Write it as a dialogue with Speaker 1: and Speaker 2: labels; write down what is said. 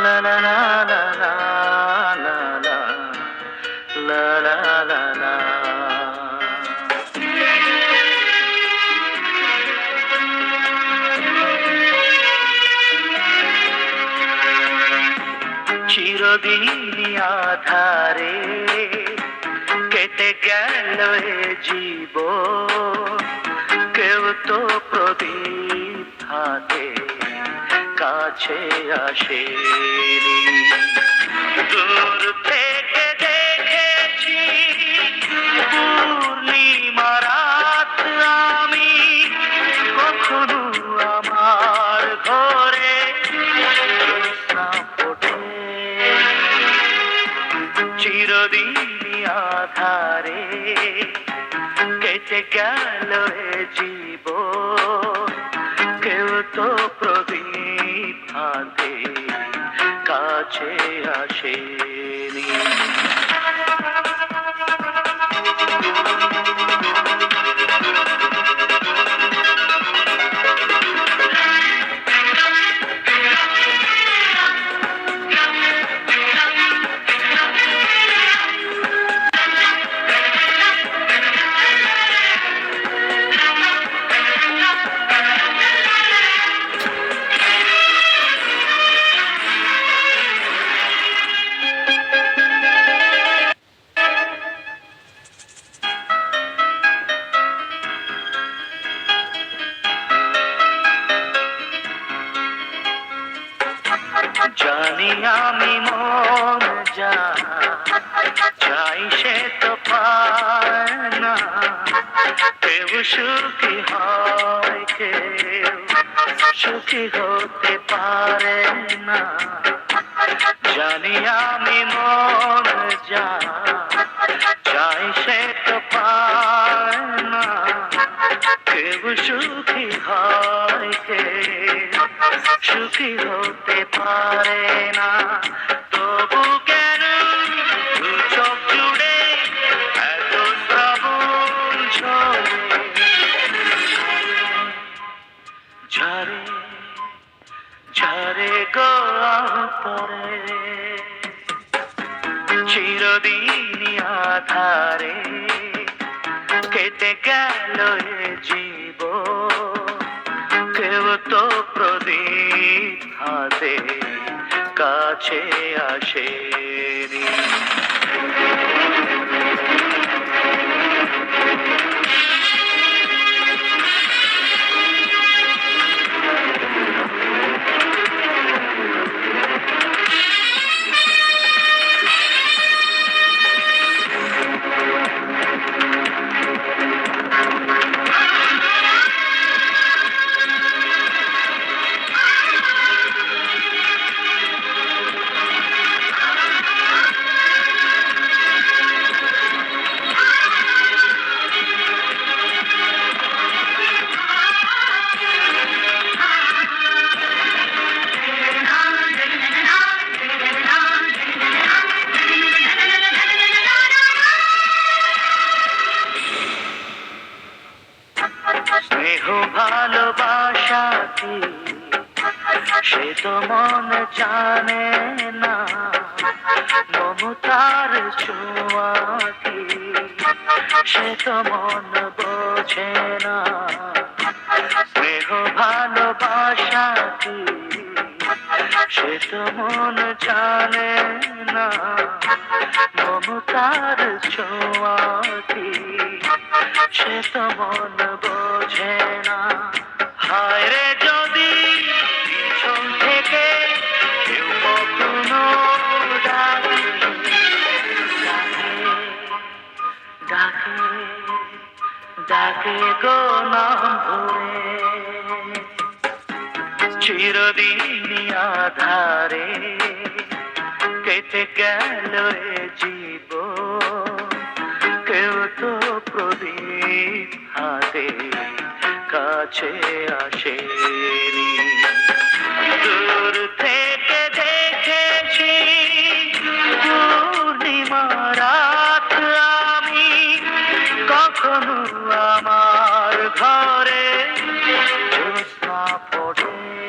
Speaker 1: La la la la la la la la la la la চিরদিনই আধারে কেটে গেল এ জীবন, কেউ তো প্রদীপ হাতে কাছে আসেনি। দূর থেকে দেখেছি পূর্ণিমা রাত আমি, কখনো আমার ঘরে জ্যোৎস্না ফোটে। চিরদিনই আধারে কেটে গেল এ জীবন, কেউ তো প্রদীপ হাতে কাছে আসেনি। জানি আমি মন যা চাই সে তো পায় না, কেউ সুখী হয় কেউ সুখী হতে পারে না। জানি আমি মন যা চাই সে তো পায় না, কেউ সুখী হয় কেউ সুখী হতে পারে না। তবু কেন দু চোখ জুড়ে এত শ্রাবণ ঝরে ঝরে ঝরে গো অন্তরে। চিরদিনই আধারে কেটে গেল এ জীবন, কেউ তো প্রদীপ হাতে কাছে আসেনি। স্নেহ ভালোবাসা কি সে তো মন জানে না, মমতার ছোঁয়া কি সে তো মন বোঝে না। স্নেহ ভালোবাসা কি সে তো মন জানে না, মমতার ছোঁয়া কি সে তো মন বোঝে না। হায় রে যদি পিছন থেকে কেউ কখনো ডাকে ডাকে ডাকে গো নাম ধরে। চিরদিনই আধারে কেটে গেল এ জীবন, কেউ তো প্রদীপ হাতে কাছে আসেনি। দূর থেকে দেখেছি পূর্ণিমা রাত আমি, কখন কখনো আমার ঘরে জ্যোৎস্না ফোটে।